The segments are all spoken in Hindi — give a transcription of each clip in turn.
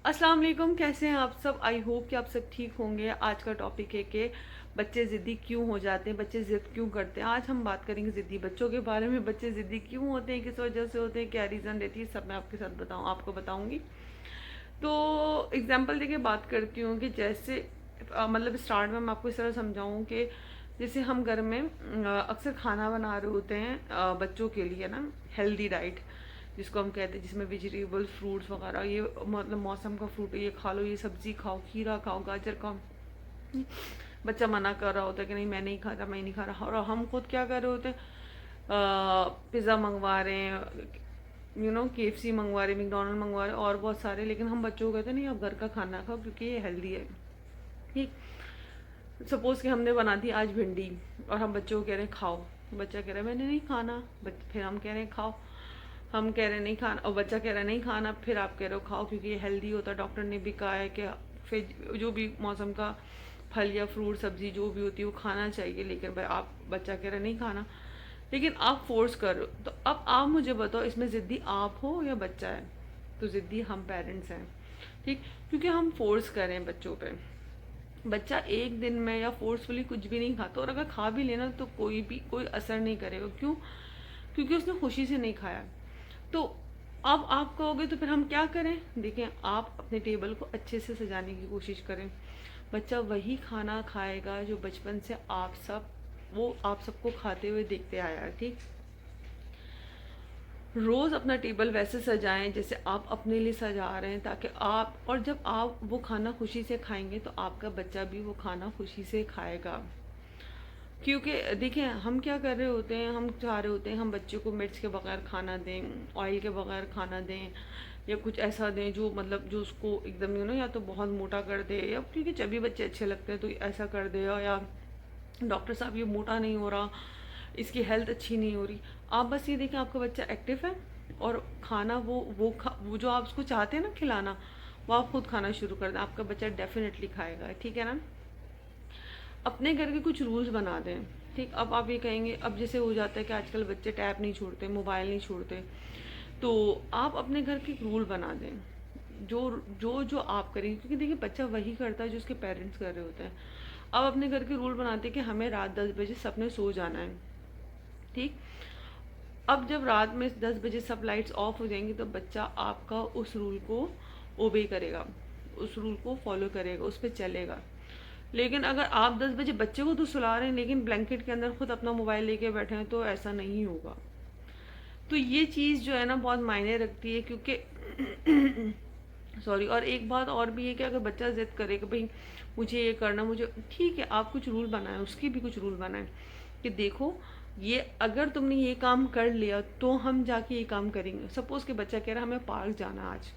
अस्सलाम वालेकुम, कैसे हैं आप सब। आई होप कि आप सब ठीक होंगे। आज का टॉपिक है कि बच्चे ज़िद्दी क्यों हो जाते हैं, बच्चे ज़िद क्यों करते हैं। आज हम बात करेंगे ज़िद्दी बच्चों के बारे में। बच्चे ज़िद्दी क्यों होते हैं, किस वजह से होते हैं, क्या रीज़न रहती है, सब मैं आपके साथ आपको बताऊंगी। तो एग्जाम्पल देके बात करती हूँ कि जैसे मतलब स्टार्ट में मैं आपको इस तरह समझाऊँ कि जैसे हम घर में अक्सर खाना बना रहे होते हैं बच्चों के लिए ना, हेल्दी डाइट जिसको हम कहते हैं, जिसमें वेजिटेबल फ्रूट्स वगैरह, ये मतलब मौसम का फ्रूट है, ये खा लो, ये सब्जी खाओ, खीरा खाओ, गाजर खाओ। बच्चा मना कर रहा होता है कि नहीं मैं नहीं खाता, मैं नहीं खा रहा, और हम खुद क्या कर रहे होते हैं, पिज़्ज़ा मंगवा रहे हैं, KFC मंगवा रहे, मैकडोनल्ड मंगवा रहे और बहुत सारे। लेकिन हम बच्चों को कहते हैं नहीं आप घर का खाना खाओ क्योंकि ये हेल्दी है। ठीक, सपोज कि हमने बना दी आज भिंडी और हम बच्चों को कह रहे हैं खाओ, बच्चा कह रहा है मैंने नहीं खाना, फिर हम कह रहे हैं खाओ, हम कह रहे हैं नहीं खाना और बच्चा कह रहा है नहीं खाना, फिर आप कह रहे हो खाओ क्योंकि ये हेल्दी होता है, डॉक्टर ने भी कहा है कि फिर जो भी मौसम का फल या फ्रूट सब्जी जो भी होती है वो खाना चाहिए। लेकिन भाई आप, बच्चा कह रहा है नहीं खाना, लेकिन आप फोर्स कर रहे हो। तो अब आप मुझे बताओ इसमें ज़िद्दी आप हो या बच्चा है। तो ज़िद्दी हम पेरेंट्स हैं। ठीक, क्योंकि हम फोर्स करें बच्चों पे। बच्चा एक दिन में या फोर्सफुली कुछ भी नहीं खाता, और अगर खा भी लेना तो कोई असर नहीं करेगा। क्यों? क्योंकि उसने खुशी से नहीं खाया। तो अब आप कहोगे तो फिर हम क्या करें। देखें, आप अपने टेबल को अच्छे से सजाने की कोशिश करें। बच्चा वही खाना खाएगा जो बचपन से आप सबको खाते हुए देखते आया है। ठीक, रोज़ अपना टेबल वैसे सजाएं जैसे आप अपने लिए सजा रहे हैं, ताकि आप, और जब आप वो खाना खुशी से खाएंगे तो आपका बच्चा भी वो खाना खुशी से खाएगा। क्योंकि देखिए हम क्या कर रहे होते हैं, हम चाह रहे होते हैं हम बच्चे को मिर्च के बगैर खाना दें, ऑयल के बगैर खाना दें, या कुछ ऐसा दें जो मतलब जो उसको एकदम या तो बहुत मोटा कर दे, या क्योंकि जब भी बच्चे अच्छे लगते हैं तो ऐसा कर दे, या डॉक्टर साहब ये मोटा नहीं हो रहा, इसकी हेल्थ अच्छी नहीं हो रही। आप बस ये देखें आपका बच्चा एक्टिव है और खाना वो जो आप उसको चाहते हैं ना खिलाना, वो आप खुद खाना शुरू कर दें, आपका बच्चा डेफिनेटली खाएगा। ठीक है ना। अपने घर के कुछ रूल्स बना दें। ठीक, अब आप ये कहेंगे, अब जैसे हो जाता है कि आजकल बच्चे टैब नहीं छोड़ते, मोबाइल नहीं छोड़ते, तो आप अपने घर के एक रूल बना दें जो जो जो आप करेंगे, क्योंकि देखिए बच्चा वही करता है जो उसके पेरेंट्स कर रहे होते हैं। अब अपने घर के रूल बनाते हैं कि हमें रात 10 बजे सबने सो जाना है। ठीक, अब जब रात में 10 बजे सब लाइट्स ऑफ हो जाएंगी तो बच्चा आपका उस रूल को ओबे करेगा, उस रूल को फॉलो करेगा, उस पर चलेगा। लेकिन अगर आप 10 बजे बच्चे को तो सुला रहे हैं लेकिन ब्लैंकेट के अंदर खुद अपना मोबाइल लेके बैठे हैं, तो ऐसा नहीं होगा। तो ये चीज़ जो है ना बहुत मायने रखती है, क्योंकि सॉरी। और एक बात और भी है कि अगर बच्चा जिद करे कि भाई मुझे ये करना, मुझे, ठीक है आप कुछ रूल बनाएं, उसकी भी कुछ रूल बनाएं कि देखो ये अगर तुमने ये काम कर लिया तो हम जाके ये काम करेंगे। सपोज कि बच्चा कह रहा है हमें पार्क जाना आज,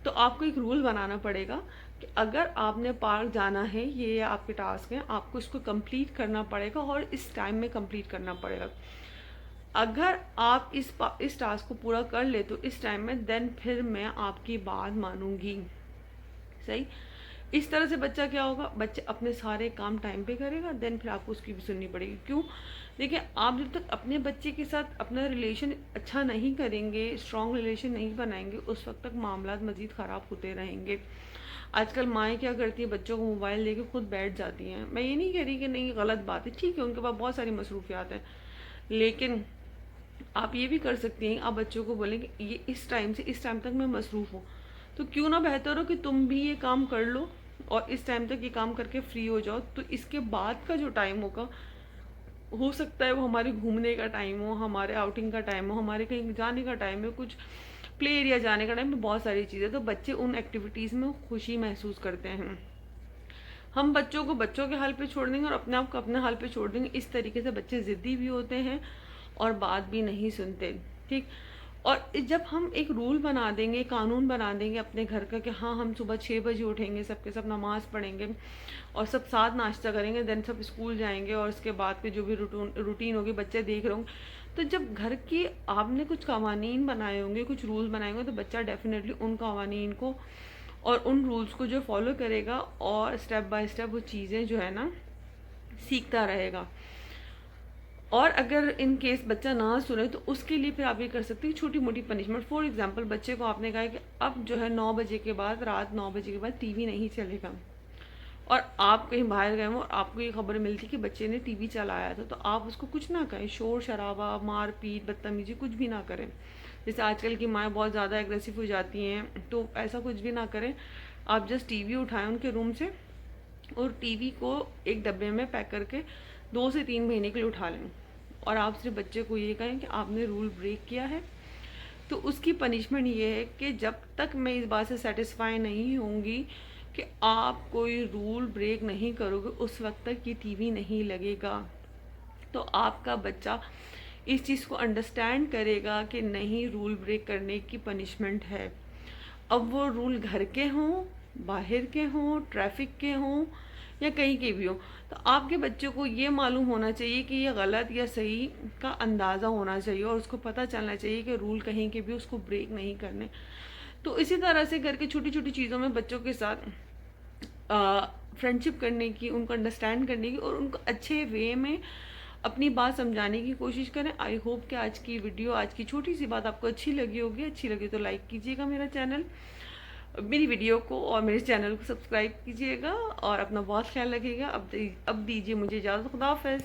तो आपको एक रूल बनाना पड़ेगा कि अगर आपने पार्क जाना है, ये आपके टास्क हैं, आपको इसको कंप्लीट करना पड़ेगा और इस टाइम में कंप्लीट करना पड़ेगा। अगर आप इस टास्क को पूरा कर ले तो इस टाइम में, देन फिर मैं आपकी बात मानूंगी। सही। इस तरह से बच्चा क्या होगा, बच्चे अपने सारे काम टाइम पे करेगा, देन फिर आपको उसकी भी सुननी पड़ेगी। क्यों? देखिए आप जब तक अपने बच्चे के साथ अपना रिलेशन अच्छा नहीं करेंगे, स्ट्रॉन्ग रिलेशन नहीं बनाएंगे, उस वक्त तक मामला मज़ीद ख़राब होते रहेंगे। आजकल माएँ क्या करती है, बच्चों को मोबाइल लेके खुद बैठ जाती हैं। मैं ये नहीं कह रही कि नहीं गलत बात है, ठीक है उनके पास बहुत सारी मसरूफियात हैं, लेकिन आप ये भी कर सकती हैं, आप बच्चों को बोलें कि ये इस टाइम से इस टाइम तक मैं मसरूफ़ हूँ, तो क्यों ना बेहतर हो कि तुम भी ये काम कर लो और इस टाइम तक ये काम करके फ्री हो जाओ। तो इसके बाद का जो टाइम होगा, हो सकता है वो हमारे घूमने का टाइम हो, हमारे आउटिंग का टाइम हो, हमारे कहीं जाने का टाइम हो, कुछ प्ले एरिया जाने का टाइम हो, बहुत सारी चीज़ें। तो बच्चे उन एक्टिविटीज़ में खुशी महसूस करते हैं। हम बच्चों को बच्चों के हाल पे छोड़ देंगे और अपने आप को अपने हाल पे छोड़ देंगे, इस तरीके से बच्चे ज़िद्दी भी होते हैं और बात भी नहीं सुनते। ठीक, और जब हम एक रूल बना देंगे, कानून बना देंगे अपने घर का कि हाँ हम सुबह 6 बजे उठेंगे, सबके सब नमाज़ पढ़ेंगे और सब साथ नाश्ता करेंगे, देन सब स्कूल जाएंगे, और उसके बाद के जो भी रूटीन होगी बच्चे देख रहे होंगे। तो जब घर की आपने कुछ कवानीन बनाए होंगे, कुछ रूल बनाए होंगे, तो बच्चा डेफिनेटली उन कवानीन को और उन रूल्स को जो फॉलो करेगा और स्टेप बाय स्टेप वो चीज़ें जो है ना सीखता रहेगा। और अगर इन केस बच्चा ना सुने तो उसके लिए फिर आप ये कर सकते हैं छोटी मोटी पनिशमेंट। फॉर एग्जांपल बच्चे को आपने कहा है कि अब जो है 9 बजे के बाद, रात 9 बजे के बाद टीवी नहीं चलेगा, और आप कहीं बाहर गए हो और आपको ये खबर मिलती कि बच्चे ने टीवी चलाया था, तो आप उसको कुछ ना कहें, शोर शराबा, मारपीट, बदतमीजी कुछ भी ना करें। जैसे आजकल की माएँ बहुत ज़्यादा एग्रेसिव हो जाती हैं, तो ऐसा कुछ भी ना करें। आप जस्ट टीवी उठाएं उनके रूम से और टीवी को एक डब्बे में पैक करके 2 से 3 महीने के लिए उठा लें, और आप सिर्फ बच्चे को ये कहें कि आपने रूल ब्रेक किया है। तो उसकी पनिशमेंट ये है कि जब तक मैं इस बात से सेटिस्फाई नहीं होंगी कि आप कोई रूल ब्रेक नहीं करोगे, उस वक्त तक ये टीवी नहीं लगेगा। तो आपका बच्चा इस चीज़ को अंडरस्टैंड करेगा कि नहीं, रूल ब्रेक करने की पनिशमेंट है। अब वो रूल घर के हों, बाहर के हों, ट्रैफिक के हों, या कहीं के भी हो, तो आपके बच्चे को ये मालूम होना चाहिए कि ये गलत या सही का अंदाज़ा होना चाहिए, और उसको पता चलना चाहिए कि रूल कहीं के भी उसको ब्रेक नहीं करने। तो इसी तरह से करके छोटी छोटी चीज़ों में बच्चों के साथ फ्रेंडशिप करने की, उनको अंडरस्टैंड करने की, और उनको अच्छे वे में अपनी बात समझाने की कोशिश करें। आई होप कि आज की वीडियो, आज की छोटी सी बात आपको अच्छी लगी होगी। अच्छी लगी तो लाइक कीजिएगा मेरा चैनल, मेरी वीडियो को, और मेरे चैनल को सब्सक्राइब कीजिएगा, और अपना बहुत ख्याल रखिएगा। अब दीजिए मुझे इजाज़त। खुदा हाफ़िज़।